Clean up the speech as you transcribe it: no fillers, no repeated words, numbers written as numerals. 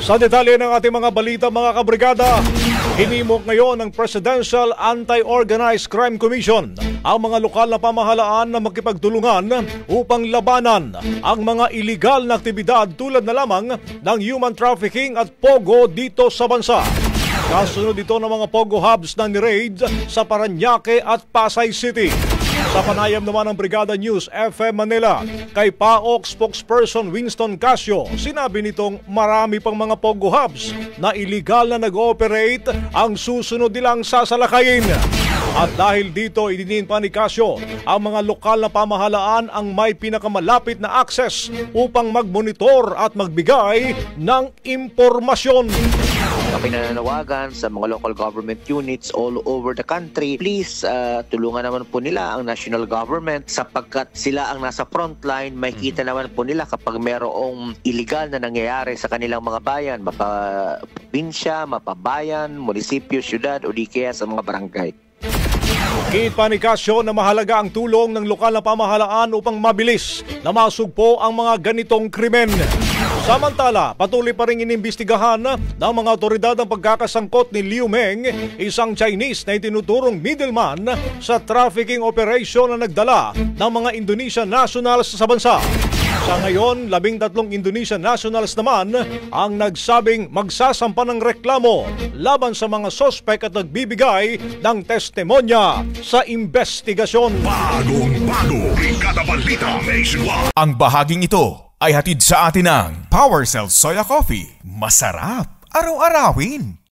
Sa detalye ng ating mga balita mga kabrigada, hinimok ngayon ng Presidential Anti-Organized Crime Commission ang mga lokal na pamahalaan na magkipagtulungan upang labanan ang mga iligal na aktibidad tulad na lamang ng human trafficking at pogo dito sa bansa. Kasunod ito ng mga pogo hubs na ni-raid sa Parañaque at Pasay City. Sa panayam naman ng Brigada News FM Manila, kay PAOK spokesperson Winston Casio, sinabi nitong marami pang mga pogo hubs na iligal na nag-ooperate ang susunod nilang sasalakayin. At dahil dito, idinin pa ni Casio, ang mga lokal na pamahalaan ang may pinakamalapit na access upang magmonitor at magbigay ng impormasyon. Kami nananawagan sa mga local government units all over the country. Please, tulungan naman po nila ang national government sapagkat sila ang nasa frontline. Makikita naman po nila kapag mayroong illegal na nangyayari sa kanilang mga bayan, mapaprobinsya, mapabayan, munisipyo, syudad o di kaya sa mga barangay. Higit pa ni Casio na mahalaga ang tulong ng lokal na pamahalaan upang mabilis na masugpo ang mga ganitong krimen. Samantala, patuloy pa rin inimbestigahan ng mga otoridad ang pagkakasangkot ni Liu Meng, isang Chinese na itinuturong middleman sa trafficking operation na nagdala ng mga Indonesian nationals sa bansa. Sa ngayon, 13 Indonesian nationals naman ang nagsabing magsasampa ng reklamo laban sa mga sospek at nagbibigay ng testimonya sa investigasyon. Bagong-bago, Brigada Balita Nationwide. Ang bahaging ito ay hatid sa atin ng PowerCell Soya Coffee. Masarap araw-arawin.